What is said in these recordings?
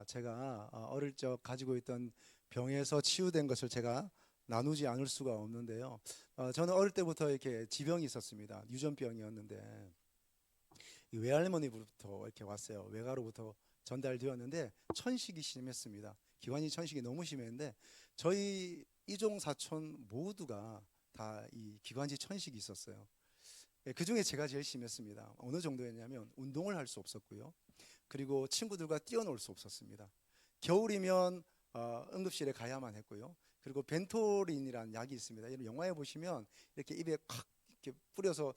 제가 어릴 적 가지고 있던 병에서 치유된 것을 제가 나누지 않을 수가 없는데요. 저는 어릴 때부터 이렇게 지병이 있었습니다. 유전병이었는데 이 외할머니부터 이렇게 왔어요. 외가로부터 전달되었는데 천식이 심했습니다. 기관지 천식이 너무 심했는데 저희 이종 사촌 모두가 다 이 기관지 천식이 있었어요. 그 중에 제가 제일 심했습니다. 어느 정도였냐면 운동을 할 수 없었고요. 그리고 친구들과 뛰어놀 수 없었습니다. 겨울이면 응급실에 가야만 했고요. 그리고 벤토린이라는 약이 있습니다. 이런 영화에 보시면 이렇게 입에 콱 이렇게 뿌려서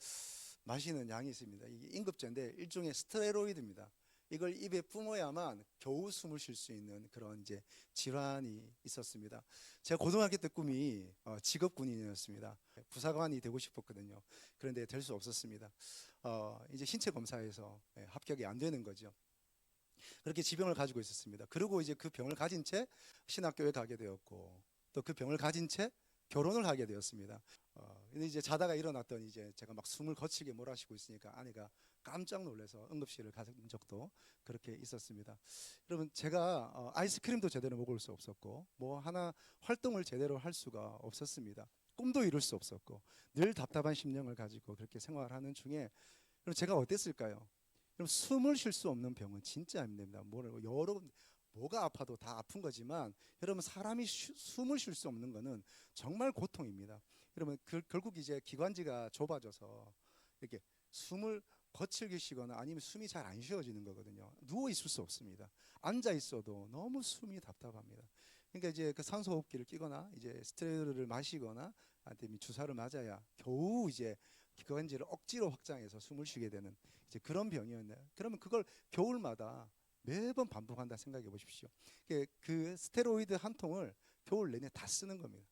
마시는 약이 있습니다. 이게 임급제인데 일종의 스테로이드입니다. 이걸 입에 뿜어야만 겨우 숨을 쉴 수 있는 그런 이제 질환이 있었습니다. 제가 고등학교 때 꿈이 직업 군인이었습니다. 부사관이 되고 싶었거든요. 그런데 될 수 없었습니다. 이제 신체 검사에서 합격이 안 되는 거죠. 그렇게 지병을 가지고 있었습니다. 그리고 이제 그 병을 가진 채 신학교에 가게 되었고 또 그 병을 가진 채 결혼을 하게 되었습니다. 근데 이제 자다가 일어났더니 이제 제가 막 숨을 거칠게 몰아쉬고 있으니까 아내가 깜짝 놀라서 응급실을 간 적도 그렇게 있었습니다. 여러분 제가 아이스크림도 제대로 먹을 수 없었고 뭐 하나 활동을 제대로 할 수가 없었습니다. 꿈도 이룰 수 없었고 늘 답답한 심령을 가지고 그렇게 생활하는 중에 그럼 제가 어땠을까요? 그럼 숨을 쉴 수 없는 병은 진짜 힘듭니다. 여러 뭐가 아파도 다 아픈 거지만 여러분 사람이 숨을 쉴 수 없는 거는 정말 고통입니다. 여러분 결국 이제 기관지가 좁아져서 이렇게 숨을 거칠게 쉬거나 아니면 숨이 잘 안 쉬어지는 거거든요. 누워 있을 수 없습니다. 앉아 있어도 너무 숨이 답답합니다. 그러니까 이제 그 산소호흡기를 끼거나 이제 스테로이드를 마시거나 아니면 주사를 맞아야 겨우 이제 기관지를 억지로 확장해서 숨을 쉬게 되는 이제 그런 병이었네요. 그러면 그걸 겨울마다 매번 반복한다 생각해 보십시오. 그 스테로이드 한 통을 겨울 내내 다 쓰는 겁니다.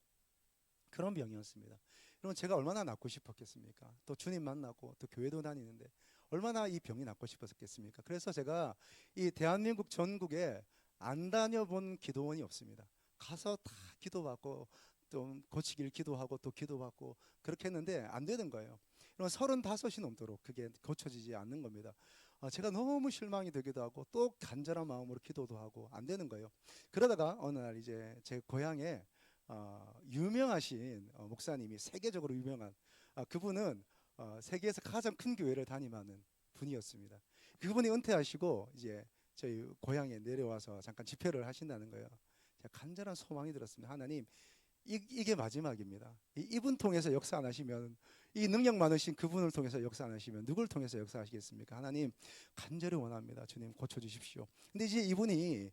그런 병이었습니다. 여러분 제가 얼마나 낫고 싶었겠습니까? 또 주님 만나고 또 교회도 다니는데 얼마나 이 병이 낫고 싶었겠습니까? 그래서 제가 이 대한민국 전국에 안 다녀본 기도원이 없습니다. 가서 다 기도받고 좀 고치길 기도하고 또 기도받고 그렇게 했는데 안 되는 거예요. 그럼 35이 넘도록 그게 고쳐지지 않는 겁니다. 제가 너무 실망이 되기도 하고 또 간절한 마음으로 기도도 하고 안 되는 거예요. 그러다가 어느 날 이제 제 고향에 유명하신 목사님이 세계적으로 유명한 그분은 세계에서 가장 큰 교회를 담임하는 분이었습니다. 그분이 은퇴하시고 이제 저희 고향에 내려와서 잠깐 집회를 하신다는 거예요. 제가 간절한 소망이 들었습니다. 하나님, 이게 마지막입니다. 이분 통해서 역사 안 하시면 이 능력 많으신 그분을 통해서 역사 안 하시면 누굴 통해서 역사하시겠습니까? 하나님 간절히 원합니다. 주님 고쳐주십시오. 근데 이제 이분이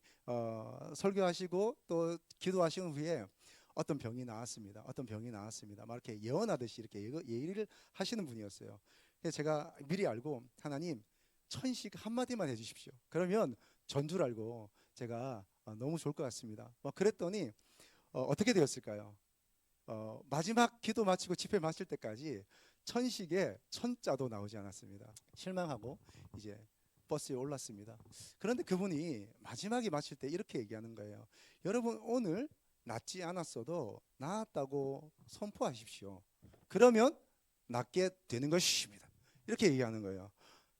설교하시고 또 기도하신 후에 어떤 병이 나왔습니다. 어떤 병이 나왔습니다. 막 이렇게 예언하듯이 이렇게 예의를 하시는 분이었어요. 그래서 제가 미리 알고 하나님 천식 한마디만 해주십시오. 그러면 전줄 알고 제가 너무 좋을 것 같습니다. 막 그랬더니 어떻게 되었을까요? 마지막 기도 마치고 집회 마칠 때까지 천식에 천자도 나오지 않았습니다. 실망하고 이제 버스에 올랐습니다. 그런데 그분이 마지막에 마칠 때 이렇게 얘기하는 거예요. 여러분 오늘 낫지 않았어도 나았다고 선포하십시오. 그러면 낫게 되는 것입니다. 이렇게 얘기하는 거예요.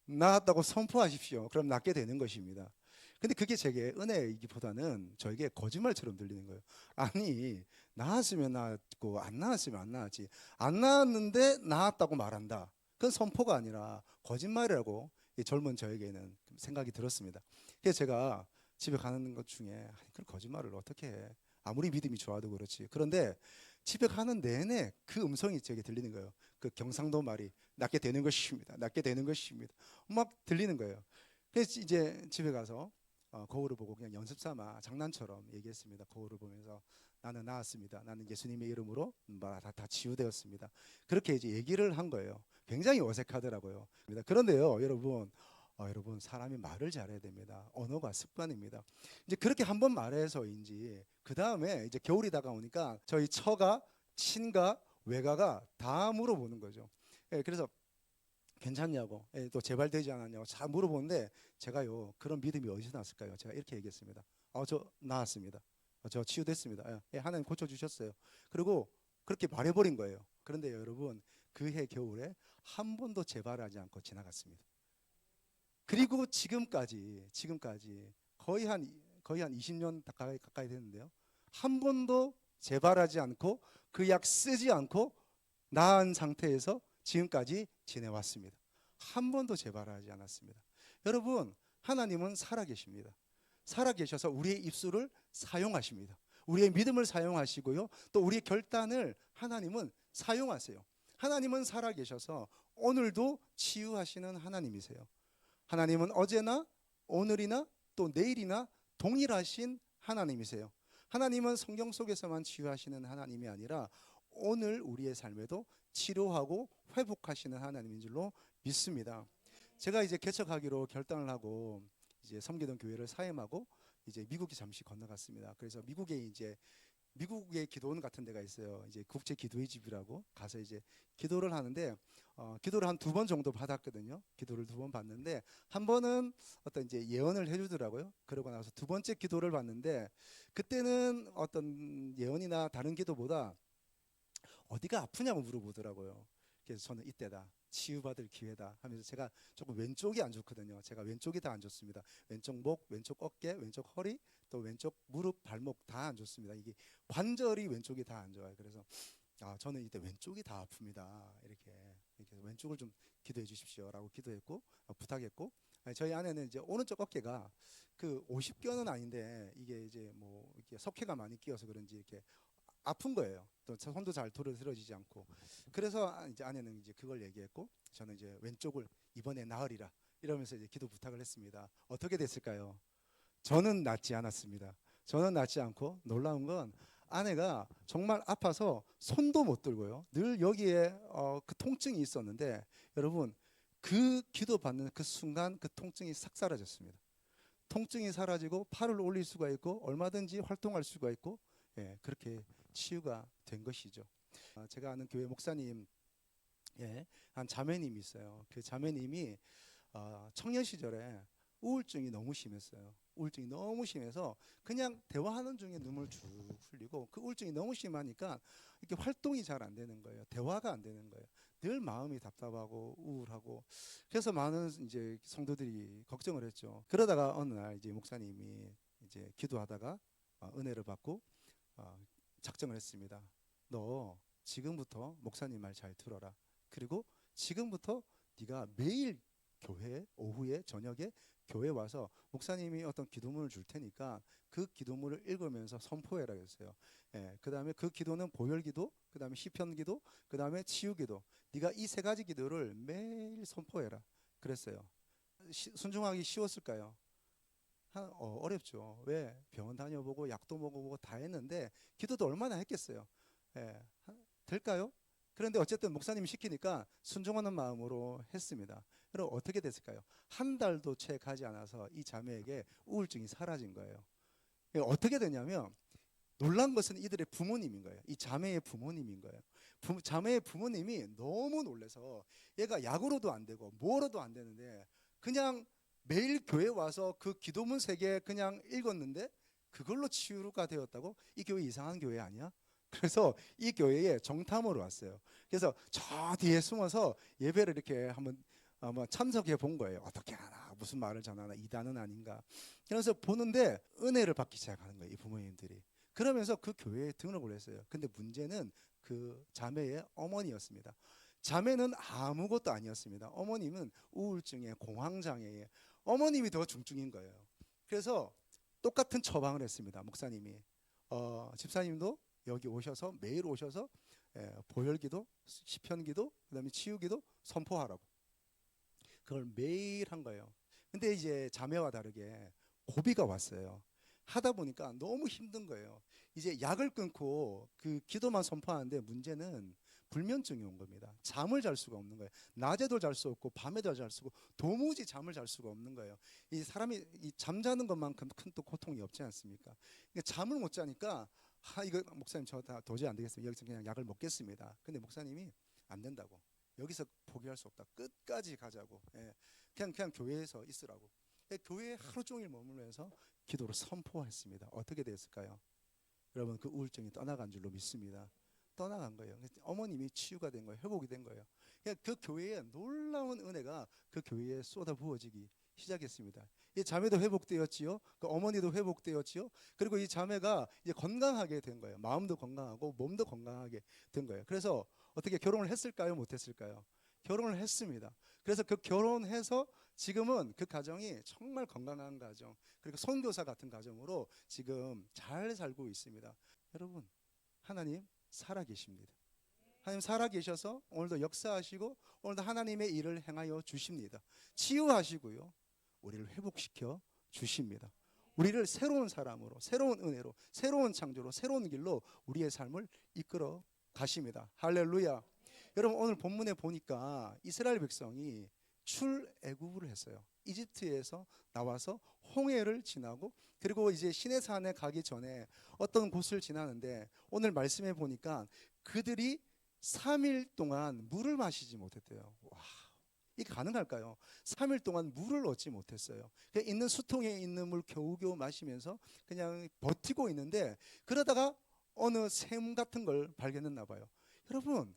나았다고 선포하십시오. 그럼 낫게 되는 것입니다. 근데 그게 제게 은혜이기보다는 저에게 거짓말처럼 들리는 거예요. 아니, 나았으면 나았고 안 나았으면 안 나았지. 안 나았는데 나았다고 말한다. 그건 선포가 아니라 거짓말이라고 이 젊은 저에게는 생각이 들었습니다. 그래서 제가 집에 가는 것 중에 아니, 그런 거짓말을 어떻게 해? 아무리 믿음이 좋아도 그렇지. 그런데 집에 가는 내내 그 음성이 제게 들리는 거예요. 그 경상도 말이 낫게 되는 것입니다. 낫게 되는 것입니다. 막 들리는 거예요. 그래서 이제 집에 가서 거울을 보고 그냥 연습 삼아 장난처럼 얘기했습니다. 거울을 보면서 나는 나았습니다. 나는 예수님의 이름으로 다 치유되었습니다. 그렇게 이제 얘기를 한 거예요. 굉장히 어색하더라고요. 그런데요, 여러분 사람이 말을 잘해야 됩니다. 언어가 습관입니다. 이제 그렇게 한번 말해서인지 그 다음에 이제 겨울이 다가오니까 저희 처가 친가 외가가 다 물어보는 거죠. 그래서 괜찮냐고 또 재발되지 않았냐고 잘 물어보는데 제가요 그런 믿음이 어디서 났을까요? 제가 이렇게 얘기했습니다. 저 나았습니다. 저 치유됐습니다. 하나님 고쳐주셨어요. 그리고 그렇게 말해버린 거예요. 그런데 여러분 그 해 겨울에 한 번도 재발하지 않고 지나갔습니다. 그리고 지금까지 거의 한 거의 한 20년 가까이 됐는데요. 한 번도 재발하지 않고 그 약 쓰지 않고 나은 상태에서 지금까지 지내왔습니다. 한 번도 재발하지 않았습니다. 여러분, 하나님은 살아계십니다. 살아계셔서 우리의 입술을 사용하십니다. 우리의 믿음을 사용하시고요. 또 우리의 결단을 하나님은 사용하세요. 하나님은 살아계셔서 오늘도 치유하시는 하나님이세요. 하나님은 어제나 오늘이나 또 내일이나 동일하신 하나님이세요. 하나님은 성경 속에서만 치유하시는 하나님이 아니라 오늘 우리의 삶에도 치료하고 회복하시는 하나님인 줄로 믿습니다. 제가 이제 개척하기로 결단을 하고 이제 섬기던 교회를 사임하고 이제 미국에 잠시 건너갔습니다. 그래서 미국의 기도원 같은 데가 있어요. 이제 국제 기도의 집이라고 가서 이제 기도를 하는데 기도를 한 2번 정도 받았거든요. 기도를 2번 받는데 한 번은 어떤 이제 예언을 해주더라고요. 그러고 나서 2번째 기도를 받는데 그때는 어떤 예언이나 다른 기도보다 어디가 아프냐고 물어보더라고요. 그래서 저는 이때다, 치유받을 기회다 하면서 제가 조금 왼쪽이 안 좋거든요. 제가 왼쪽이 다 안 좋습니다. 왼쪽 목, 왼쪽 어깨, 왼쪽 허리, 또 왼쪽 무릎, 발목 다 안 좋습니다. 이게 관절이 왼쪽이 다 안 좋아요. 그래서 저는 이때 왼쪽이 다 아픕니다. 이렇게 왼쪽을 좀 기도해 주십시오라고 기도했고 부탁했고, 저희 아내는 이제 오른쪽 어깨가 그 50견은 아닌데 이게 이제 뭐 이렇게 석회가 많이 끼어서 그런지 이렇게 아픈 거예요. 또 손도 잘 들어지지 않고. 그래서 이제 아내는 이제 그걸 얘기했고, 저는 이제 왼쪽을 이번에 나으리라 이러면서 이제 기도 부탁을 했습니다. 어떻게 됐을까요? 저는 낫지 않았습니다. 저는 낫지 않고 놀라운 건 아내가 정말 아파서 손도 못 들고요. 늘 여기에 그 통증이 있었는데 여러분, 그 기도 받는 그 순간 그 통증이 싹 사라졌습니다. 통증이 사라지고 팔을 올릴 수가 있고 얼마든지 활동할 수가 있고, 그렇게 치유가 된 것이죠. 제가 아는 교회 목사님, 한 자매님이 있어요. 그 자매님이 청년 시절에 우울증이 너무 심했어요. 우울증이 너무 심해서 그냥 대화하는 중에 눈물 쭉 흘리고, 그 우울증이 너무 심하니까 이렇게 활동이 잘 안 되는 거예요. 대화가 안 되는 거예요. 늘 마음이 답답하고 우울하고. 그래서 많은 이제 성도들이 걱정을 했죠. 그러다가 어느 날 이제 목사님이 이제 기도하다가 은혜를 받고 작정을 했습니다. 너 지금부터 목사님 말 잘 들어라. 그리고 지금부터 네가 매일 교회 오후에 저녁에 교회 와서 목사님이 어떤 기도문을 줄 테니까 그 기도문을 읽으면서 선포해라 했어요. 그 다음에 그 기도는 보혈기도, 그 다음에 시편기도, 그 다음에 치유기도. 네가 이 3가지 기도를 매일 선포해라 그랬어요. 순종하기 쉬웠을까요? 어렵죠. 왜? 병원 다녀보고 약도 먹어보고 다 했는데 기도도 얼마나 했겠어요. 될까요? 그런데 어쨌든 목사님이 시키니까 순종하는 마음으로 했습니다. 그럼 어떻게 됐을까요? 한 달도 채 가지 않아서 이 자매에게 우울증이 사라진 거예요. 어떻게 되냐면 놀란 것은 이들의 부모님인 거예요. 이 자매의 부모님인 거예요. 자매의 부모님이 너무 놀라서 얘가 약으로도 안 되고 뭐로도 안 되는데 그냥 매일 교회 와서 그 기도문 3개 그냥 읽었는데 그걸로 치유가 되었다고? 이 교회 이상한 교회 아니야? 그래서 이 교회에 정탐으로 왔어요. 그래서 저 뒤에 숨어서 예배를 이렇게 한번 참석해 본 거예요. 어떻게 하나, 무슨 말을 전하나, 이단은 아닌가. 그래서 보는데 은혜를 받기 시작하는 거예요, 이 부모님들이. 그러면서 그 교회에 등록을 했어요. 근데 문제는 그 자매의 어머니였습니다. 자매는 아무것도 아니었습니다. 어머님은 우울증에 공황장애에, 어머님이 더 중증인 거예요. 그래서 똑같은 처방을 했습니다. 목사님이 집사님도 여기 오셔서 매일 오셔서 보혈기도, 시편기도, 그다음에 치유기도 선포하라고. 그걸 매일 한 거예요. 근데 이제 자매와 다르게 고비가 왔어요. 하다 보니까 너무 힘든 거예요. 이제 약을 끊고 그 기도만 선포하는데 문제는 불면증이 온 겁니다. 잠을 잘 수가 없는 거예요. 낮에도 잘 수 없고 밤에도 잘 수고 도무지 잠을 잘 수가 없는 거예요. 이 사람이 잠자는 것만큼 큰 또 고통이 없지 않습니까? 그러니까 잠을 못 자니까 이거 목사님 저 다 도저히 안 되겠습니다. 여기서 그냥 약을 먹겠습니다. 근데 목사님이 안 된다고. 여기서 포기할 수 없다. 끝까지 가자고. 그냥 교회에서 있으라고. 교회에 하루 종일 머물면서 기도를 선포했습니다. 어떻게 됐을까요? 여러분, 그 우울증이 떠나간 줄로 믿습니다. 떠나간 거예요. 어머님이 치유가 된 거예요. 회복이 된 거예요. 그 교회에 놀라운 은혜가 그 교회에 쏟아 부어지기 시작했습니다. 이 자매도 회복되었지요. 그 어머니도 회복되었지요. 그리고 이 자매가 이제 건강하게 된 거예요. 마음도 건강하고 몸도 건강하게 된 거예요. 그래서 어떻게 결혼을 했을까요? 못했을까요? 결혼을 했습니다. 그래서 그 결혼해서 지금은 그 가정이 정말 건강한 가정, 그리고 선교사 같은 가정으로 지금 잘 살고 있습니다. 여러분, 하나님 살아계십니다. 하나님 살아계셔서 오늘도 역사하시고 오늘도 하나님의 일을 행하여 주십니다. 치유하시고요, 우리를 회복시켜 주십니다. 우리를 새로운 사람으로, 새로운 은혜로, 새로운 창조로, 새로운 길로 우리의 삶을 이끌어 가십니다. 할렐루야. 여러분, 오늘 본문에 보니까 이스라엘 백성이 출애굽을 했어요. 이집트에서 나와서 홍해를 지나고, 그리고 이제 시내산에 가기 전에 어떤 곳을 지나는데, 오늘 말씀해 보니까 그들이 3일 동안 물을 마시지 못했대요. 와, 이게 가능할까요? 3일 동안 물을 얻지 못했어요. 그냥 있는 수통에 있는 물 겨우겨우 마시면서 그냥 버티고 있는데, 그러다가 어느 샘 같은 걸 발견했나 봐요. 여러분,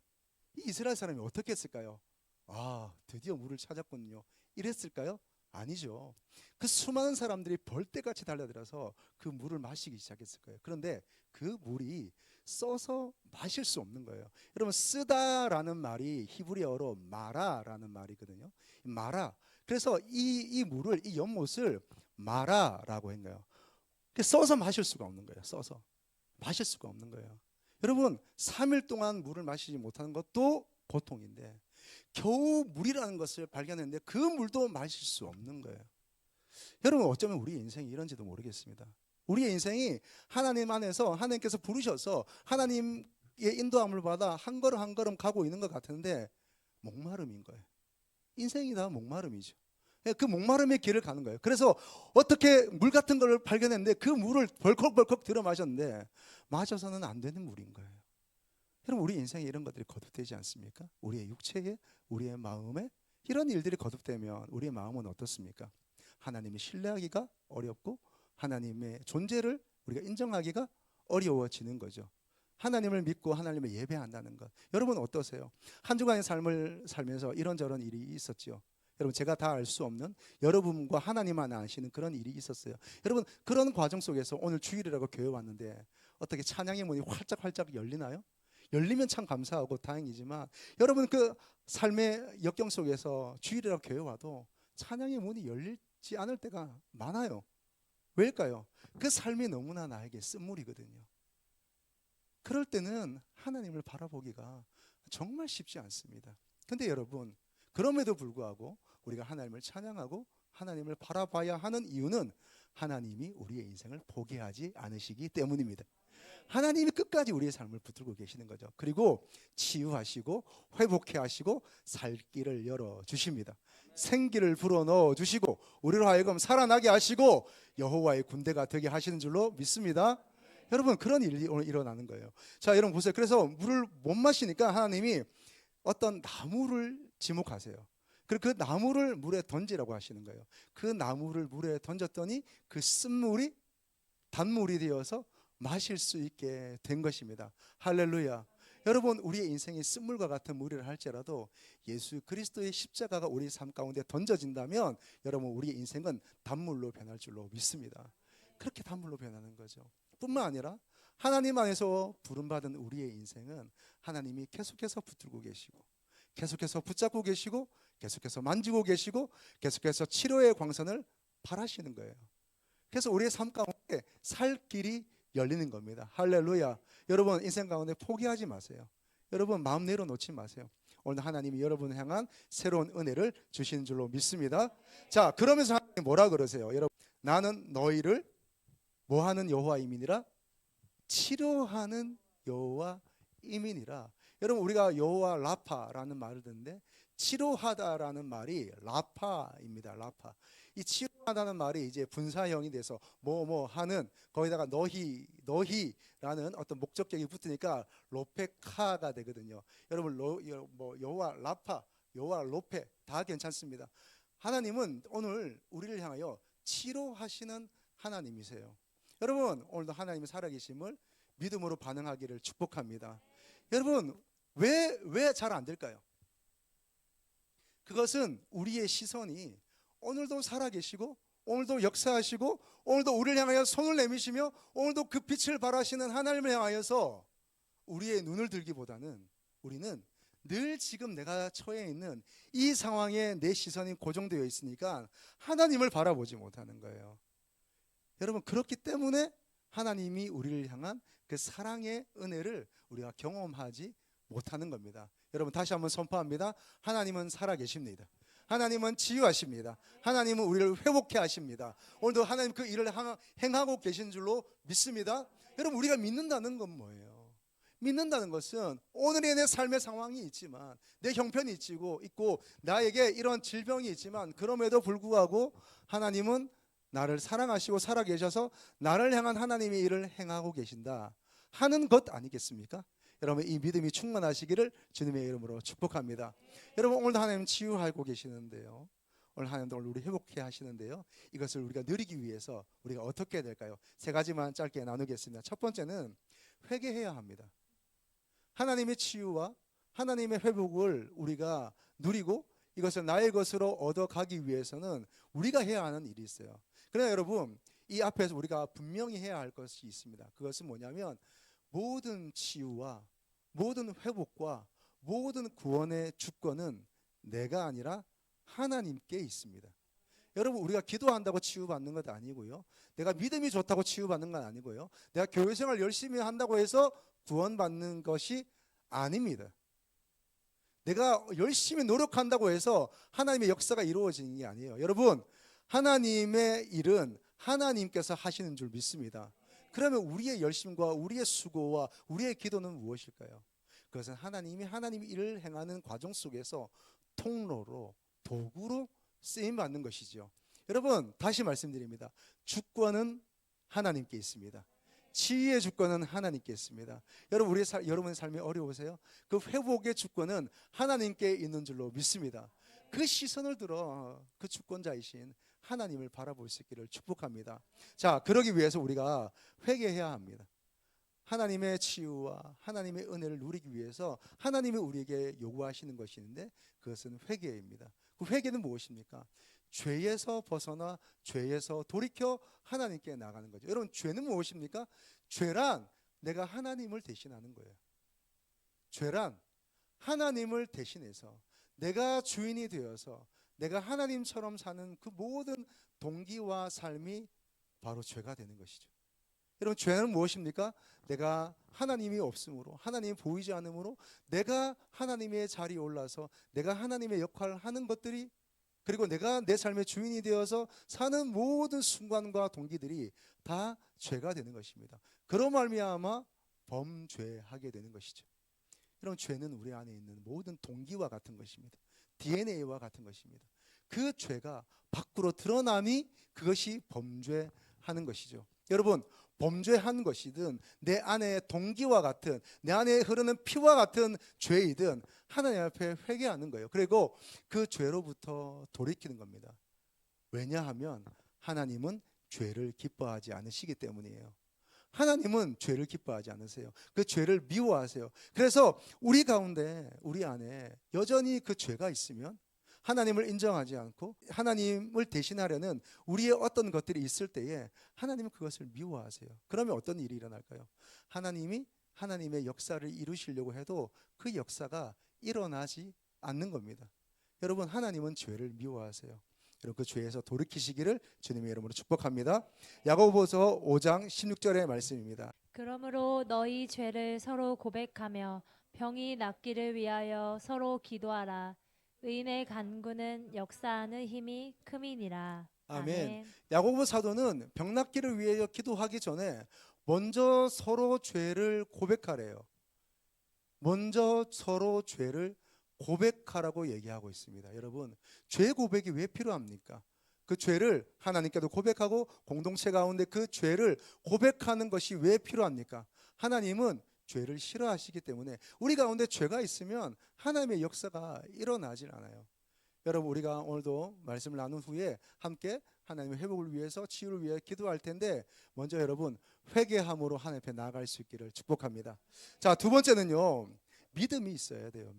이 이스라엘 사람이 어떻게 했을까요? 아, 드디어 물을 찾았군요. 이랬을까요? 아니죠. 그 수많은 사람들이 벌떼같이 달려들어서 그 물을 마시기 시작했을 거예요. 그런데 그 물이 써서 마실 수 없는 거예요. 여러분, 쓰다라는 말이 히브리어로 마라라는 말이거든요. 마라. 그래서 이 물을, 이 연못을 마라라고 한 거예요. 써서 마실 수가 없는 거예요. 써서 마실 수가 없는 거예요. 여러분, 3일 동안 물을 마시지 못하는 것도 고통인데, 겨우 물이라는 것을 발견했는데 그 물도 마실 수 없는 거예요. 여러분, 어쩌면 우리 인생이 이런지도 모르겠습니다. 우리의 인생이 하나님 안에서 하나님께서 부르셔서 하나님의 인도함을 받아 한 걸음 한 걸음 가고 있는 것 같은데 목마름인 거예요. 인생이 다 목마름이죠. 그 목마름의 길을 가는 거예요. 그래서 어떻게 물 같은 걸 발견했는데 그 물을 벌컥벌컥 들어 마셨는데 마셔서는 안 되는 물인 거예요. 여러분, 우리 인생에 이런 것들이 거듭되지 않습니까? 우리의 육체에, 우리의 마음에 이런 일들이 거듭되면 우리의 마음은 어떻습니까? 하나님을 신뢰하기가 어렵고 하나님의 존재를 우리가 인정하기가 어려워지는 거죠. 하나님을 믿고 하나님을 예배한다는 것. 여러분 어떠세요? 한 주간의 삶을 살면서 이런저런 일이 있었죠. 여러분, 제가 다 알 수 없는, 여러분과 하나님만 아시는 그런 일이 있었어요. 여러분, 그런 과정 속에서 오늘 주일이라고 교회 왔는데 어떻게 찬양의 문이 활짝활짝 열리나요? 열리면 참 감사하고 다행이지만, 여러분, 그 삶의 역경 속에서 주일이라고 교회 와도 찬양의 문이 열리지 않을 때가 많아요. 왜일까요? 그 삶이 너무나 나에게 쓴물이거든요. 그럴 때는 하나님을 바라보기가 정말 쉽지 않습니다. 근데 여러분, 그럼에도 불구하고 우리가 하나님을 찬양하고 하나님을 바라봐야 하는 이유는 하나님이 우리의 인생을 포기하지 않으시기 때문입니다. 하나님이 끝까지 우리의 삶을 붙들고 계시는 거죠. 그리고 치유하시고 회복해 하시고 살 길을 열어주십니다. 생기를 불어넣어 주시고 우리로 하여금 살아나게 하시고 여호와의 군대가 되게 하시는 줄로 믿습니다. 여러분, 그런 일이 오늘 일어나는 거예요. 자, 여러분 보세요. 그래서 물을 못 마시니까 하나님이 어떤 나무를 지목하세요. 그리고 그 나무를 물에 던지라고 하시는 거예요. 그 나무를 물에 던졌더니 그 쓴물이 단물이 되어서 마실 수 있게 된 것입니다. 할렐루야. 여러분, 우리의 인생이 쓴물과 같은 물이라 할지라도 예수 그리스도의 십자가가 우리 삶 가운데 던져진다면 여러분, 우리의 인생은 단물로 변할 줄로 믿습니다. 그렇게 단물로 변하는 거죠. 뿐만 아니라 하나님 안에서 부름받은 우리의 인생은 하나님이 계속해서 붙들고 계시고 계속해서 붙잡고 계시고 계속해서 만지고 계시고 계속해서 치료의 광선을 발하시는 거예요. 그래서 우리의 삶 가운데 살 길이 열리는 겁니다. 할렐루야. 여러분, 인생 가운데 포기하지 마세요. 여러분, 마음 내려놓지 마세요. 오늘 하나님이 여러분을 향한 새로운 은혜를 주시는 줄로 믿습니다. 자, 그러면서 하나님 뭐라 그러세요? 여러분, 나는 너희를 뭐하는 여호와임이니라? 치료하는 여호와임이니라. 여러분, 우리가 여호와 라파라는 말을 듣는데 치료하다라는 말이 라파입니다. 라파. 이 치료하다는 말이 이제 분사형이 돼서 뭐뭐 하는, 거기다가 너희라는 어떤 목적격이 붙으니까 로페카가 되거든요. 여러분, 여호와 라파, 여호와 로페 다 괜찮습니다. 하나님은 오늘 우리를 향하여 치료하시는 하나님이세요. 여러분, 오늘도 하나님의 살아계심을 믿음으로 반응하기를 축복합니다. 여러분, 왜 잘 안 될까요? 그것은 우리의 시선이 오늘도 살아계시고 오늘도 역사하시고 오늘도 우리를 향하여 손을 내미시며 오늘도 그 빛을 발하시는 하나님을 향하여서 우리의 눈을 들기보다는 우리는 늘 지금 내가 처해 있는 이 상황에 내 시선이 고정되어 있으니까 하나님을 바라보지 못하는 거예요. 여러분, 그렇기 때문에 하나님이 우리를 향한 그 사랑의 은혜를 우리가 경험하지 못하는 겁니다. 여러분, 다시 한번 선포합니다. 하나님은 살아계십니다. 하나님은 치유하십니다. 하나님은 우리를 회복해 하십니다. 오늘도 하나님 그 일을 행하고 계신 줄로 믿습니다. 여러분, 우리가 믿는다는 건 뭐예요? 믿는다는 것은 오늘의 내 삶의 상황이 있지만, 내 형편이 있고 나에게 이런 질병이 있지만, 그럼에도 불구하고 하나님은 나를 사랑하시고 살아계셔서 나를 향한 하나님의 일을 행하고 계신다 하는 것 아니겠습니까? 여러분, 이 믿음이 충만하시기를 주님의 이름으로 축복합니다. 여러분, 오늘도 하나님 치유하고 계시는데요, 오늘 하나님도 우리 회복해 하시는데요, 이것을 우리가 누리기 위해서 우리가 어떻게 해야 될까요? 세 가지만 짧게 나누겠습니다. 첫 번째는 회개해야 합니다. 하나님의 치유와 하나님의 회복을 우리가 누리고 이것을 나의 것으로 얻어가기 위해서는 우리가 해야 하는 일이 있어요. 그러나 여러분, 이 앞에서 우리가 분명히 해야 할 것이 있습니다. 그것은 뭐냐면, 모든 치유와 모든 회복과 모든 구원의 주권은 내가 아니라 하나님께 있습니다. 여러분, 우리가 기도한다고 치유받는 것 아니고요, 내가 믿음이 좋다고 치유받는 건 아니고요, 내가 교회생활 열심히 한다고 해서 구원받는 것이 아닙니다. 내가 열심히 노력한다고 해서 하나님의 역사가 이루어지는 게 아니에요. 여러분, 하나님의 일은 하나님께서 하시는 줄 믿습니다. 그러면 우리의 열심과 우리의 수고와 우리의 기도는 무엇일까요? 그것은 하나님이 하나님의 일을 행하는 과정 속에서 통로로, 도구로 쓰임받는 것이죠. 여러분, 다시 말씀드립니다. 주권은 하나님께 있습니다. 치유의 주권은 하나님께 있습니다. 여러분, 여러분의 삶이 어려우세요? 그 회복의 주권은 하나님께 있는 줄로 믿습니다. 그 시선을 들어 그 주권자이신 하나님을 바라볼 수 있기를 축복합니다. 자, 그러기 위해서 우리가 회개해야 합니다. 하나님의 치유와 하나님의 은혜를 누리기 위해서 하나님이 우리에게 요구하시는 것이 있는데, 그것은 회개입니다. 그 회개는 무엇입니까? 죄에서 벗어나 죄에서 돌이켜 하나님께 나가는 거죠. 여러분, 죄는 무엇입니까? 죄란 내가 하나님을 대신하는 거예요. 죄란 하나님을 대신해서 내가 주인이 되어서 내가 하나님처럼 사는 그 모든 동기와 삶이 바로 죄가 되는 것이죠. 여러분, 죄는 무엇입니까? 내가 하나님이 없으므로, 하나님이 보이지 않으므로 내가 하나님의 자리에 올라서 내가 하나님의 역할을 하는 것들이, 그리고 내가 내 삶의 주인이 되어서 사는 모든 순간과 동기들이 다 죄가 되는 것입니다. 그로 말미암아 범죄하게 되는 것이죠. 여러분, 죄는 우리 안에 있는 모든 동기와 같은 것입니다. DNA와 같은 것입니다. 그 죄가 밖으로 드러나니 그것이 범죄하는 것이죠. 여러분, 범죄한 것이든 내 안에 동기와 같은, 내 안에 흐르는 피와 같은 죄이든 하나님 앞에 회개하는 거예요. 그리고 그 죄로부터 돌이키는 겁니다. 왜냐하면 하나님은 죄를 기뻐하지 않으시기 때문이에요. 하나님은 죄를 기뻐하지 않으세요. 그 죄를 미워하세요. 그래서 우리 가운데, 우리 안에 여전히 그 죄가 있으면 하나님을 인정하지 않고 하나님을 대신하려는 우리의 어떤 것들이 있을 때에 하나님은 그것을 미워하세요. 그러면 어떤 일이 일어날까요? 하나님이 하나님의 역사를 이루시려고 해도 그 역사가 일어나지 않는 겁니다. 여러분, 하나님은 죄를 미워하세요. 여러분, 그 죄에서 돌이키시기를 주님의 이름으로 축복합니다. 야고보서 5장 16절의 말씀입니다. 그러므로 너희 죄를 서로 고백하며 병이 낫기를 위하여 서로 기도하라. 의인의 간구는 역사하는 힘이 큼이니라. 아멘. 야고보 사도는 병 낫기를 위하여 기도하기 전에 먼저 서로 죄를 고백하래요. 먼저 서로 죄를 고백하라고 얘기하고 있습니다. 여러분, 죄 고백이 왜 필요합니까? 그 죄를 하나님께도 고백하고 공동체 가운데 그 죄를 고백하는 것이 왜 필요합니까? 하나님은 죄를 싫어하시기 때문에 우리 가운데 죄가 있으면 하나님의 역사가 일어나질 않아요. 여러분, 우리가 오늘도 말씀을 나눈 후에 함께 하나님의 회복을 위해서, 치유를 위해 기도할 텐데, 먼저 여러분 회개함으로 하나님 앞에 나아갈 수 있기를 축복합니다. 자, 두 번째는요, 믿음이 있어야 돼요.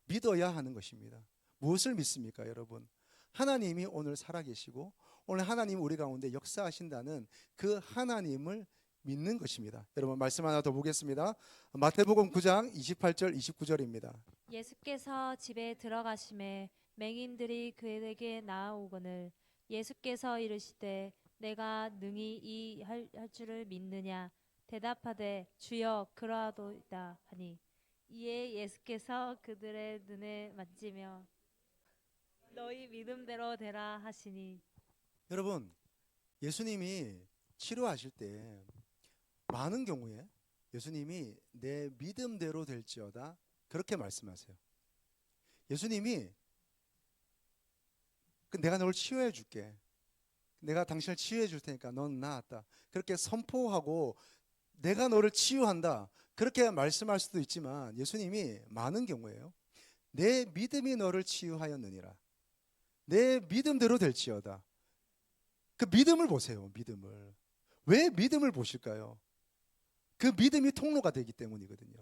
믿어야 하는 것입니다. 무엇을 믿습니까, 여러분? 하나님이 오늘 살아계시고 오늘 하나님 우리 가운데 역사하신다는 그 하나님을 믿는 것입니다. 여러분 말씀 하나 더 보겠습니다. 마태복음 9장 28절 29절입니다. 예수께서 집에 들어가심에 맹인들이 그에게 나아오거늘 예수께서 이르시되 내가 능히 이 할 줄을 믿느냐 대답하되 주여 그러하도이다 하니 이에 예수께서 그들의 눈에 만지며 너희 믿음대로 되라 하시니. 여러분 예수님이 치료하실 때 많은 경우에 예수님이 내 믿음대로 될지어다 그렇게 말씀하세요. 예수님이 내가 너를 치유해 줄게. 내가 당신을 치유해 줄 테니까 넌 나았다. 그렇게 선포하고 내가 너를 치유한다. 그렇게 말씀할 수도 있지만 예수님이 많은 경우에요. 내 믿음이 너를 치유하였느니라. 내 믿음대로 될지어다. 그 믿음을 보세요. 믿음을. 왜 믿음을 보실까요? 그 믿음이 통로가 되기 때문이거든요.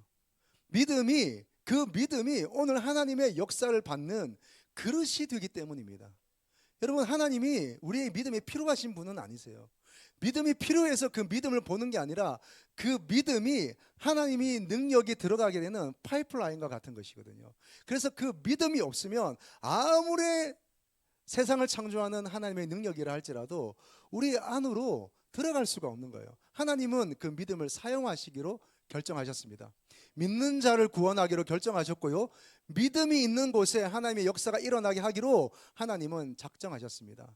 그 믿음이 오늘 하나님의 역사를 받는 그릇이 되기 때문입니다. 여러분 하나님이 우리의 믿음이 필요하신 분은 아니세요. 믿음이 필요해서 그 믿음을 보는 게 아니라 그 믿음이 하나님이 능력이 들어가게 되는 파이프라인과 같은 것이거든요. 그래서 그 믿음이 없으면 아무리 세상을 창조하는 하나님의 능력이라 할지라도 우리 안으로 들어갈 수가 없는 거예요. 하나님은 그 믿음을 사용하시기로 결정하셨습니다. 믿는 자를 구원하기로 결정하셨고요. 믿음이 있는 곳에 하나님의 역사가 일어나게 하기로 하나님은 작정하셨습니다.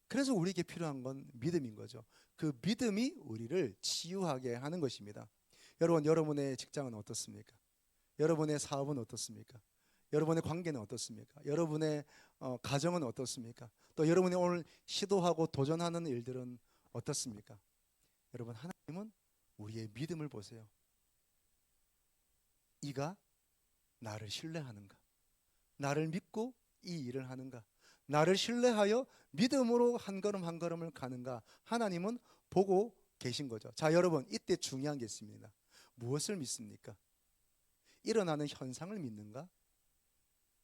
그래서 우리에게 필요한 건 믿음인 거죠. 그 믿음이 우리를 치유하게 하는 것입니다. 여러분, 여러분의 직장은 어떻습니까? 여러분의 사업은 어떻습니까? 여러분의 관계는 어떻습니까? 여러분의 가정은 어떻습니까? 또 여러분이 오늘 시도하고 도전하는 일들은 어떻습니까? 여러분, 하나님은 우리의 믿음을 보세요. 이가 나를 신뢰하는가? 나를 믿고 이 일을 하는가? 나를 신뢰하여 믿음으로 한 걸음 한 걸음을 가는가? 하나님은 보고 계신 거죠. 자, 여러분, 이때 중요한 게 있습니다. 무엇을 믿습니까? 일어나는 현상을 믿는가?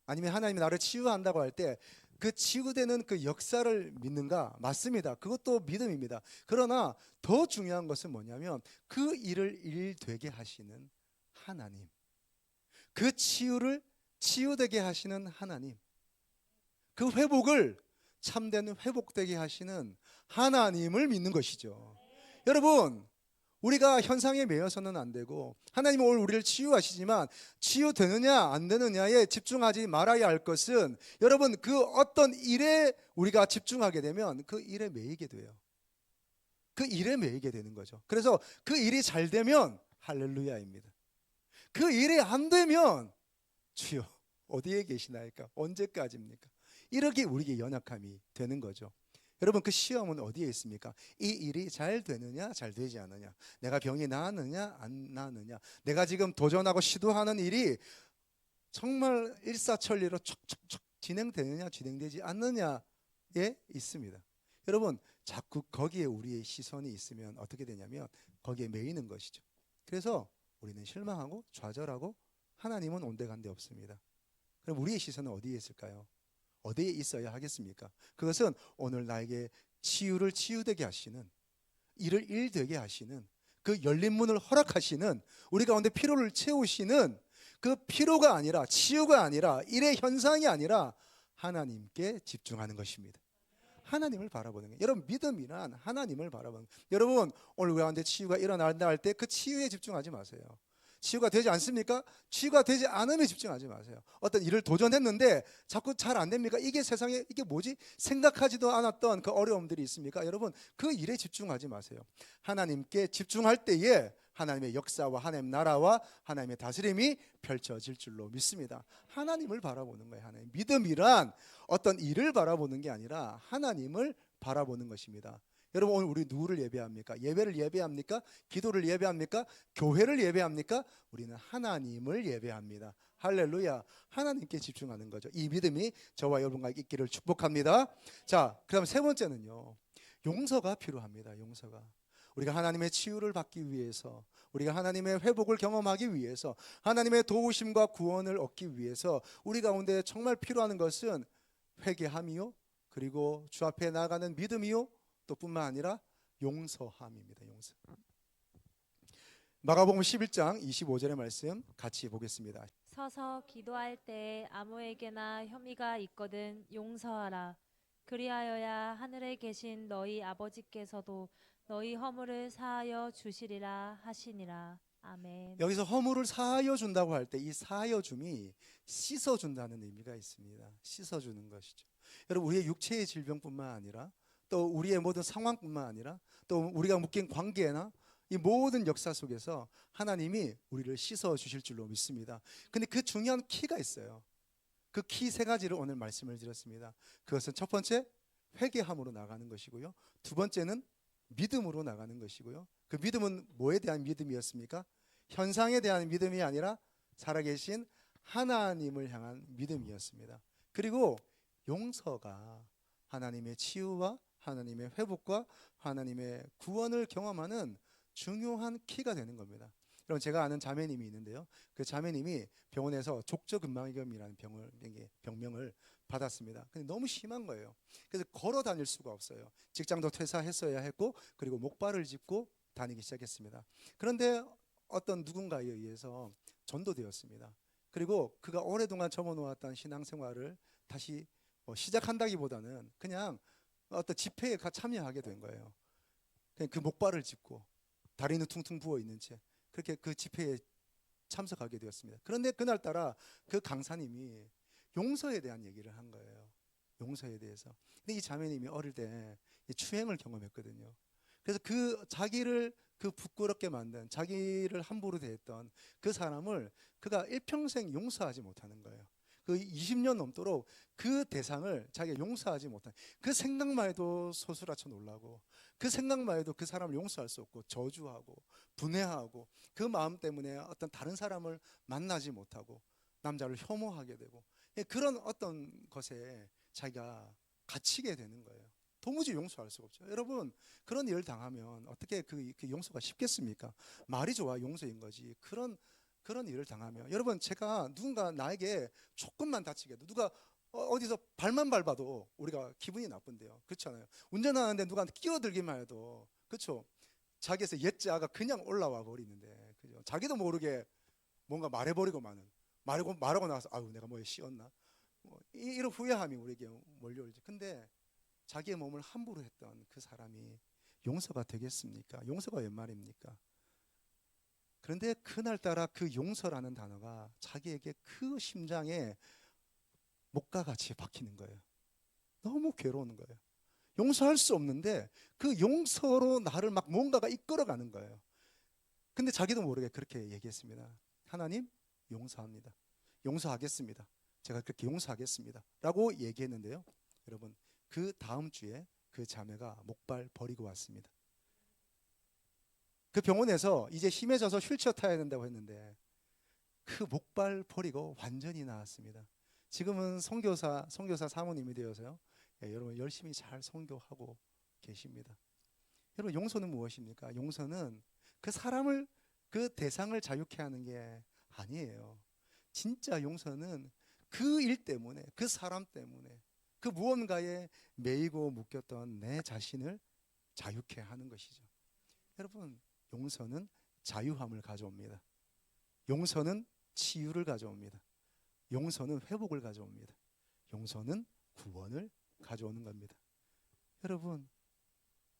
아니면 하나님이 나를 치유한다고 할 때 그 치유되는 그 역사를 믿는가? 맞습니다. 그것도 믿음입니다. 그러나 더 중요한 것은 뭐냐면 그 일을 일되게 하시는 하나님, 그 치유를 치유되게 하시는 하나님, 그 회복을 참된 회복되게 하시는 하나님을 믿는 것이죠. 여러분, 우리가 현상에 매여서는 안 되고 하나님은 오늘 우리를 치유하시지만 치유되느냐 안 되느냐에 집중하지 말아야 할 것은 여러분 그 어떤 일에 우리가 집중하게 되면 그 일에 매이게 돼요. 그 일에 매이게 되는 거죠. 그래서 그 일이 잘 되면 할렐루야입니다. 그 일이 안 되면 주여 어디에 계시나이까? 언제까지입니까? 이렇게 우리에게 연약함이 되는 거죠. 여러분 그 시험은 어디에 있습니까? 이 일이 잘 되느냐 잘 되지 않느냐, 내가 병이 나았느냐 안 나았느냐, 내가 지금 도전하고 시도하는 일이 정말 일사천리로 촉촉촉 진행되느냐 진행되지 않느냐에 있습니다. 여러분 자꾸 거기에 우리의 시선이 있으면 어떻게 되냐면 거기에 매이는 것이죠. 그래서 우리는 실망하고 좌절하고 하나님은 온데간데 없습니다. 그럼 우리의 시선은 어디에 있을까요? 어디에 있어야 하겠습니까? 그것은 오늘 나에게 치유를 치유되게 하시는, 일을 일되게 하시는, 그 열린 문을 허락하시는, 우리 가운데 피로를 채우시는 그 피로가 아니라, 치유가 아니라, 일의 현상이 아니라 하나님께 집중하는 것입니다. 하나님을 바라보는 거예요. 여러분 믿음이란 하나님을 바라보는 거예요. 여러분 오늘 우리 가운데 치유가 일어난다 할 때 그 치유에 집중하지 마세요. 치유가 되지 않습니까? 치유가 되지 않으면 집중하지 마세요. 어떤 일을 도전했는데 자꾸 잘 안 됩니까? 이게 세상에 이게 뭐지? 생각하지도 않았던 그 어려움들이 있습니까? 여러분 그 일에 집중하지 마세요. 하나님께 집중할 때에 하나님의 역사와 하나님 나라와 하나님의 다스림이 펼쳐질 줄로 믿습니다. 하나님을 바라보는 거예요. 하나님. 믿음이란 어떤 일을 바라보는 게 아니라 하나님을 바라보는 것입니다. 여러분 오늘 우리 누구를 예배합니까? 예배를 예배합니까? 기도를 예배합니까? 교회를 예배합니까? 우리는 하나님을 예배합니다. 할렐루야. 하나님께 집중하는 거죠. 이 믿음이 저와 여러분과 있기를 축복합니다. 자, 그다음 세 번째는요. 용서가 필요합니다. 용서가. 우리가 하나님의 치유를 받기 위해서, 우리가 하나님의 회복을 경험하기 위해서, 하나님의 도우심과 구원을 얻기 위해서 우리 가운데 정말 필요한 것은 회개함이요, 그리고 주 앞에 나아가는 믿음이요, 또 뿐만 아니라 용서함입니다. 용서. 마가복음 11장 25절의 말씀 같이 보겠습니다. 서서 기도할 때에 아무에게나 혐의가 있거든 용서하라. 그리하여야 하늘에 계신 너희 아버지께서도 너희 허물을 사하여 주시리라 하시니라. 아멘. 여기서 허물을 사하여 준다고 할 때 이 사하여 줌이 씻어 준다는 의미가 있습니다. 씻어 주는 것이죠. 여러분, 우리의 육체의 질병뿐만 아니라 또 우리의 모든 상황뿐만 아니라 또 우리가 묶인 관계나 이 모든 역사 속에서 하나님이 우리를 씻어 주실 줄로 믿습니다. 근데 그 중요한 키가 있어요. 그 키 세 가지를 오늘 말씀을 드렸습니다. 그것은 첫 번째, 회개함으로 나가는 것이고요. 두 번째는 믿음으로 나가는 것이고요. 그 믿음은 뭐에 대한 믿음이었습니까? 현상에 대한 믿음이 아니라 살아계신 하나님을 향한 믿음이었습니다. 그리고 용서가 하나님의 치유와 하나님의 회복과 하나님의 구원을 경험하는 중요한 키가 되는 겁니다. 여러분, 제가 아는 자매님이 있는데요. 그 자매님이 병원에서 족저근막염이라는 병명을 받았습니다. 근데 너무 심한 거예요. 그래서 걸어 다닐 수가 없어요. 직장도 퇴사했어야 했고, 그리고 목발을 짚고 다니기 시작했습니다. 그런데 어떤 누군가에 의해서 전도되었습니다. 그리고 그가 오랫동안 접어놓았던 신앙생활을 다시 시작한다기보다는 그냥 어떤 집회에 참여하게 된 거예요. 그냥 그 목발을 짚고 다리는 퉁퉁 부어 있는 채 그렇게 그 집회에 참석하게 되었습니다. 그런데 그날따라 그 강사님이 용서에 대한 얘기를 한 거예요. 용서에 대해서. 근데 이 자매님이 어릴 때 추행을 경험했거든요. 그래서 그 자기를 그 부끄럽게 만든, 자기를 함부로 대했던 그 사람을 그가 일평생 용서하지 못하는 거예요. 그 20년 넘도록 그 대상을 자기가 용서하지 못한, 그 생각만 해도 소스라쳐 놀라고, 그 생각만 해도 그 사람을 용서할 수 없고 저주하고 분해하고, 그 마음 때문에 어떤 다른 사람을 만나지 못하고 남자를 혐오하게 되고, 그런 어떤 것에 자기가 갇히게 되는 거예요. 도무지 용서할 수가 없죠. 여러분, 그런 일을 당하면 어떻게 그 용서가 쉽겠습니까? 말이 좋아 용서인 거지. 그런 일을 당하면, 여러분, 제가 누군가 나에게 조금만 다치게 해도, 누가 어디서 발만 밟아도 우리가 기분이 나쁜데요. 그렇잖아요. 운전하는데 누가 끼어들기만 해도, 그렇죠, 자기에서 옛자가 그냥 올라와 버리는데, 그죠? 자기도 모르게 뭔가 말해버리고 말하고 나서 아유 내가 뭐에 씌었나, 이런 후회함이 우리에게 몰려오죠. 근데 자기의 몸을 함부로 했던 그 사람이 용서가 되겠습니까? 용서가 웬 말입니까? 그런데 그날따라 그 용서라는 단어가 자기에게 그 심장에 목과 같이 박히는 거예요. 너무 괴로운 거예요. 용서할 수 없는데 그 용서로 나를 막 뭔가가 이끌어가는 거예요. 근데 자기도 모르게 그렇게 얘기했습니다. 하나님, 용서합니다. 용서하겠습니다. 제가 그렇게 용서하겠습니다 라고 얘기했는데요. 여러분, 그 다음 주에 그 자매가 목발 버리고 왔습니다. 그 병원에서 이제 심해져서 휠체어 타야 된다고 했는데 그 목발 버리고 완전히 나았습니다. 지금은 선교사 사모님이 되어서요, 여러분 열심히 잘 선교하고 계십니다. 여러분, 용서는 무엇입니까? 용서는 그 사람을, 그 대상을 자유케 하는 게 아니에요. 진짜 용서는 그 일 때문에, 그 사람 때문에, 그 무언가에 매이고 묶였던 내 자신을 자유케 하는 것이죠. 여러분, 용서는 자유함을 가져옵니다. 용서는 치유를 가져옵니다. 용서는 회복을 가져옵니다. 용서는 구원을 가져오는 겁니다. 여러분,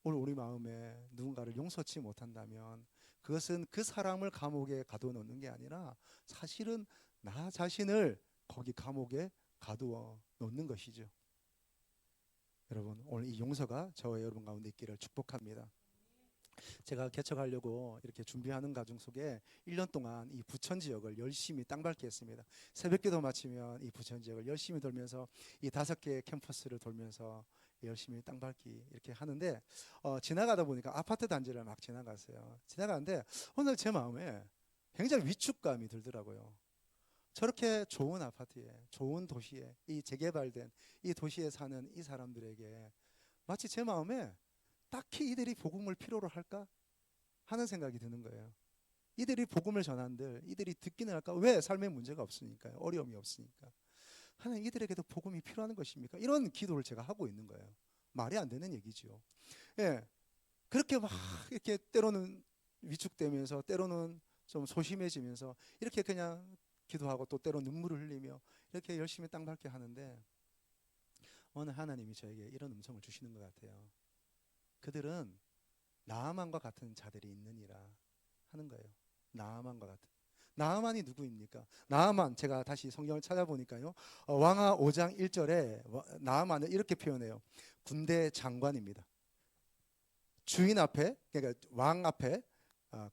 오늘 우리 마음에 누군가를 용서치 못한다면 그것은 그 사람을 감옥에 가둬놓는 게 아니라 사실은 나 자신을 거기 감옥에 가두어 놓는 것이죠. 여러분, 오늘 이 용서가 저와 여러분 가운데 있기를 축복합니다. 제가 개척하려고 이렇게 준비하는 과정 속에 1년 동안 이 부천 지역을 열심히 땅밟기 했습니다. 새벽기도 마치면 이 부천 지역을 열심히 돌면서 이 5개의 캠퍼스를 돌면서 열심히 땅밟기 이렇게 하는데, 지나가다 보니까 아파트 단지를 막 지나갔어요. 지나가는데 오늘 제 마음에 굉장히 위축감이 들더라고요. 저렇게 좋은 아파트에, 좋은 도시에, 이 재개발된 이 도시에 사는 이 사람들에게 마치 제 마음에 딱히 이들이 복음을 필요로 할까 하는 생각이 드는 거예요. 이들이 복음을 전한들 이들이 듣기는 할까? 왜? 삶에 문제가 없으니까요. 어려움이 없으니까. 하나님 이들에게도 복음이 필요한 것입니까? 이런 기도를 제가 하고 있는 거예요. 말이 안 되는 얘기죠. 예, 그렇게 막 이렇게 때로는 위축되면서 때로는 좀 소심해지면서 이렇게 그냥 기도하고 또 때로 눈물을 흘리며 이렇게 열심히 땅 밟게 하는데 오늘 하나님이 저에게 이런 음성을 주시는 것 같아요. 그들은 나아만과 같은 자들이 있느니라 하는 거예요. 나아만과 같은. 나아만이 누구입니까? 나아만, 제가 다시 성경을 찾아보니까요, 왕하 5장 1절에 나아만을 이렇게 표현해요. 군대 장관입니다. 주인 앞에, 그러니까 왕 앞에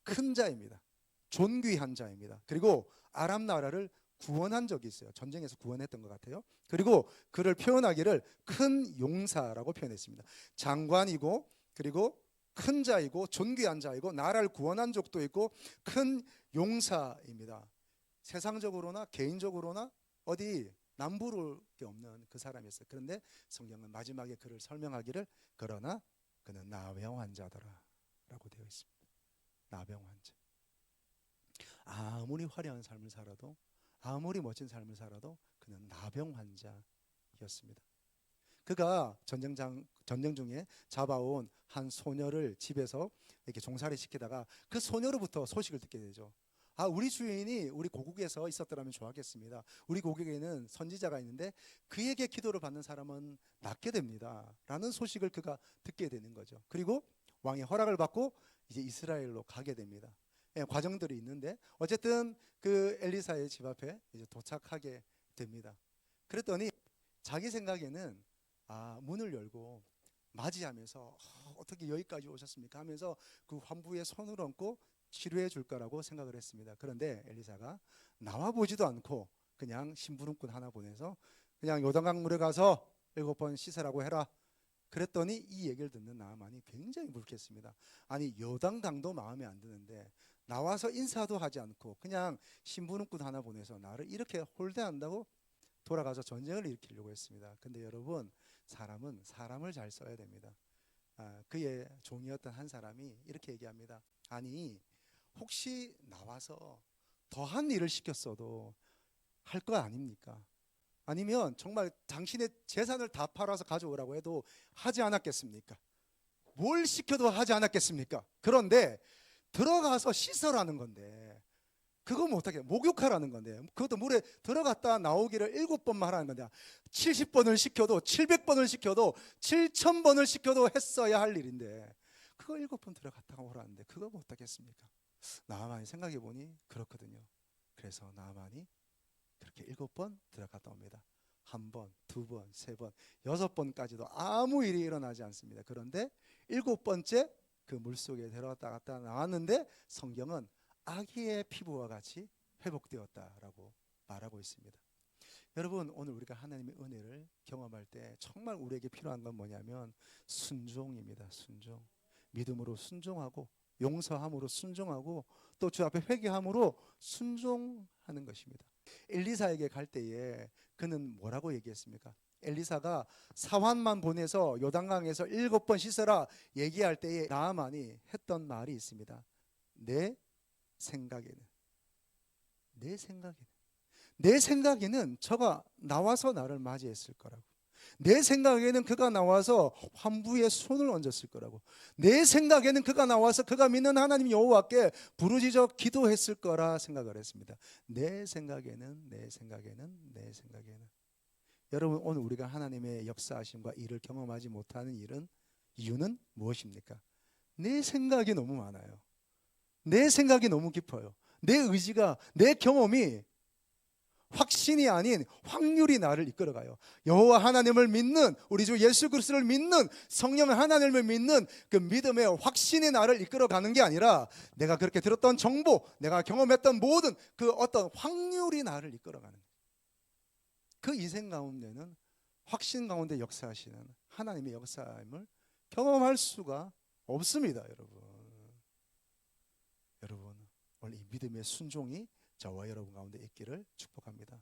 큰 자입니다. 존귀한 자입니다. 그리고 아람 나라를 구원한 적이 있어요. 전쟁에서 구원했던 것 같아요. 그리고 그를 표현하기를 큰 용사라고 표현했습니다. 장관이고, 그리고 큰 자이고, 존귀한 자이고, 나라를 구원한 적도 있고, 큰 용사입니다. 세상적으로나 개인적으로나 어디 남부를 게 없는 그 사람이었어요. 그런데 성경은 마지막에 그를 설명하기를 그러나 그는 나병 환자더라 라고 되어 있습니다. 나병 환자. 아무리 화려한 삶을 살아도, 아무리 멋진 삶을 살아도 그는 나병 환자였습니다. 그가 전쟁 중에 잡아온 한 소녀를 집에서 이렇게 종살이 시키다가 그 소녀로부터 소식을 듣게 되죠. 우리 주인이 우리 고국에서 있었더라면 좋았겠습니다. 우리 고국에는 선지자가 있는데 그에게 기도를 받는 사람은 낫게 됩니다 라는 소식을 그가 듣게 되는 거죠. 그리고 왕의 허락을 받고 이제 이스라엘로 가게 됩니다. 과정들이 있는데 어쨌든 그 엘리사의 집 앞에 이제 도착하게 됩니다. 그랬더니 자기 생각에는 문을 열고 맞이하면서 어떻게 여기까지 오셨습니까 하면서 그 환부의 손을 얹고 치료해 줄 거라고 생각을 했습니다. 그런데 엘리사가 나와 보지도 않고 그냥 심부름꾼 하나 보내서 그냥 요단강물에 가서 7번 씻으라고 해라. 그랬더니 이 얘기를 듣는 나아만이 굉장히 불쾌했습니다. 아니 요단강도 마음에 안 드는데 나와서 인사도 하지 않고 그냥 심부름꾼 하나 보내서 나를 이렇게 홀대한다고 돌아가서 전쟁을 일으키려고 했습니다. 근데 여러분, 사람은 사람을 잘 써야 됩니다. 그의 종이었던 한 사람이 이렇게 얘기합니다. 아니 혹시 나와서 더한 일을 시켰어도 할 거 아닙니까? 아니면 정말 당신의 재산을 다 팔아서 가져오라고 해도 하지 않았겠습니까? 뭘 시켜도 하지 않았겠습니까? 그런데 들어가서 씻으라는 건데 그거 못하게 목욕하라는 건데 그것도 물에 들어갔다 나오기를 7번만 하라는 건데 70번을 시켜도 700번을 시켜도 7000번을 시켜도 했어야 할 일인데 그거 7번 들어갔다 오라는데 그거 못하겠습니까? 나아만이 생각해 보니 그렇거든요. 그래서 나아만이 그렇게 7번 들어갔다 옵니다. 1번, 2번, 3번, 6번까지도 아무 일이 일어나지 않습니다. 그런데 7번째 그 물속에 들어갔다 갔다 나왔는데 성경은 아기의 피부와 같이 회복되었다라고 말하고 있습니다. 여러분, 오늘 우리가 하나님의 은혜를 경험할 때 정말 우리에게 필요한 건 뭐냐면 순종입니다. 순종. 믿음으로 순종하고 용서함으로 순종하고 또 주 앞에 회개함으로 순종하는 것입니다. 엘리사에게 갈 때에 그는 뭐라고 얘기했습니까? 엘리사가 사환만 보내서 요단강에서 7번 씻어라 얘기할 때에 나아만이 했던 말이 있습니다. 내 생각에는 저가 나와서 나를 맞이했을 거라고. 내 생각에는 그가 나와서 환부에 손을 얹었을 거라고. 내 생각에는 그가 나와서 그가 믿는 하나님 여호와께 부르짖어 기도했을 거라 생각을 했습니다. 내 생각에는. 여러분, 오늘 우리가 하나님의 역사하심과 일을 경험하지 못하는 이유는 무엇입니까? 내 생각이 너무 많아요. 내 생각이 너무 깊어요. 내 의지가, 내 경험이 확신이 아닌 확률이 나를 이끌어가요. 여호와 하나님을 믿는, 우리 주 예수 그리스도를 믿는, 성령 하나님을 믿는 그 믿음의 확신이 나를 이끌어가는 게 아니라 내가 그렇게 들었던 정보, 내가 경험했던 모든 그 어떤 확률이 나를 이끌어가는 거예요. 그 인생 가운데는 확신 가운데 역사하시는 하나님의 역사임을 경험할 수가 없습니다. 여러분 오늘 이 믿음의 순종이 저와 여러분 가운데 있기를 축복합니다.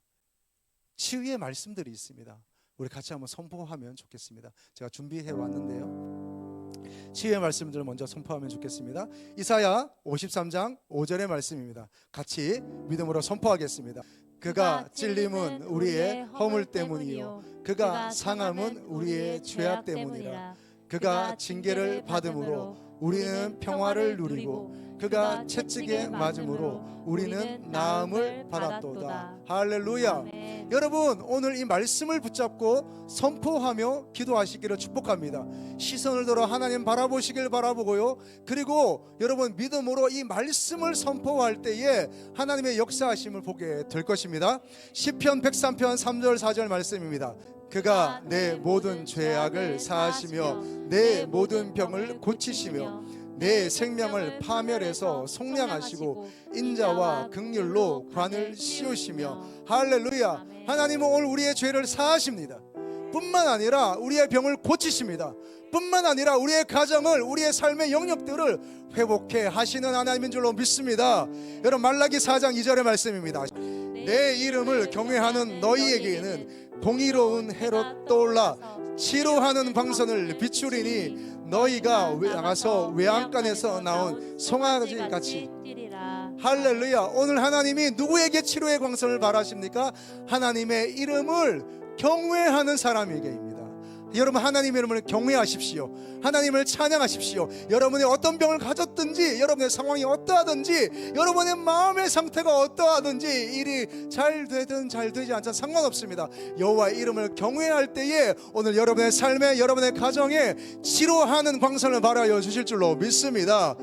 치유의 말씀들이 있습니다. 우리 같이 한번 선포하면 좋겠습니다. 제가 준비해 왔는데요, 치유의 말씀들을 먼저 선포하면 좋겠습니다. 이사야 53장 5절의 말씀입니다. 같이 믿음으로 선포하겠습니다. 그가 찔림은 우리의 허물 때문이요 그가 상함은 우리의 죄악 때문이라. 그가 징계를 받음으로 우리는 평화를 누리고 그가 채찍에 맞음으로 우리는 나음을 받았도다. 할렐루야. 아멘. 여러분, 오늘 이 말씀을 붙잡고 선포하며 기도하시기를 축복합니다. 시선을 들어 하나님 바라보시길 바라보고요, 그리고 여러분 믿음으로 이 말씀을 선포할 때에 하나님의 역사하심을 보게 될 것입니다. 시편 103편 3절 4절 말씀입니다. 그가 내 모든 죄악을 사하시며 내 모든 병을 고치시며 내 생명을 파멸해서 속량하시고 인자와 긍휼로 관을 씌우시며. 할렐루야. 하나님은 오늘 우리의 죄를 사하십니다. 뿐만 아니라 우리의 병을 고치십니다. 뿐만 아니라 우리의 가정을, 우리의 삶의 영역들을 회복해 하시는 하나님인 줄로 믿습니다. 여러분, 말라기 4장 2절의 말씀입니다. 내 이름을 경외하는 너희에게는 공의로운 해로 떠올라 치료하는 광선을 비추리니 너희가 나가서 외양간에서 나온 송아지 같이. 할렐루야. 오늘 하나님이 누구에게 치료의 광선을 바라십니까? 하나님의 이름을 경외하는 사람에게입니다. 여러분, 하나님의 이름을 경외하십시오. 하나님을 찬양하십시오. 여러분이 어떤 병을 가졌든지, 여러분의 상황이 어떠하든지, 여러분의 마음의 상태가 어떠하든지, 일이 잘 되든 잘 되지 않든 상관없습니다. 여호와의 이름을 경외할 때에 오늘 여러분의 삶에, 여러분의 가정에 치료하는 광선을 발하여 주실 줄로 믿습니다.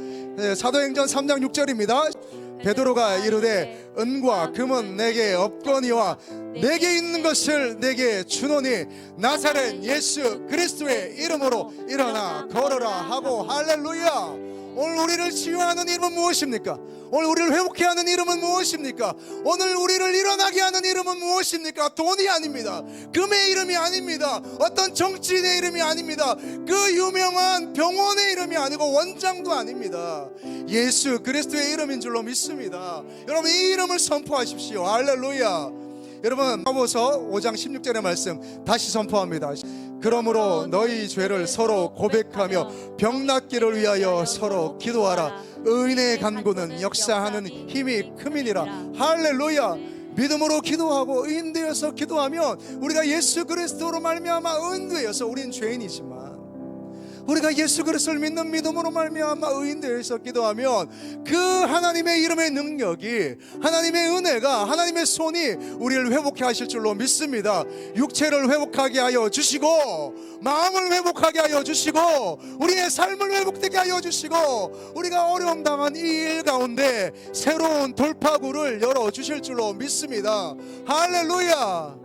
사도행전 3장 6절입니다. 베드로가 이르되 은과 금은 내게 없거니와 내게 있는 것을 내게 주노니 나사렛 예수 그리스도의 이름으로 일어나 걸어라 하고. 할렐루야. 오늘 우리를 치유하는 이름은 무엇입니까? 오늘 우리를 회복케 하는 이름은 무엇입니까? 오늘 우리를 일어나게 하는 이름은 무엇입니까? 돈이 아닙니다. 금의 이름이 아닙니다. 어떤 정치인의 이름이 아닙니다. 그 유명한 병원의 이름이 아니고 원장도 아닙니다. 예수 그리스도의 이름인 줄로 믿습니다. 여러분, 이 이름을 선포하십시오. 할렐루야. 여러분, 마가복음 5장 16절의 말씀 다시 선포합니다. 그러므로 너희 죄를 서로 고백하며 병 낫기를 위하여 서로 기도하라. 의인의 간구는 역사하는 힘이 큼이니라. 할렐루야. 믿음으로 기도하고 의인되어서 기도하면 우리가 예수 그리스도로 말미암아 의인되어서, 우린 죄인이지만 우리가 예수 그리스도를 믿는 믿음으로 말미암아 의인되어서 기도하면 그 하나님의 이름의 능력이, 하나님의 은혜가, 하나님의 손이 우리를 회복해 하실 줄로 믿습니다. 육체를 회복하게 하여 주시고 마음을 회복하게 하여 주시고 우리의 삶을 회복되게 하여 주시고 우리가 어려움 당한 이 일 가운데 새로운 돌파구를 열어주실 줄로 믿습니다. 할렐루야.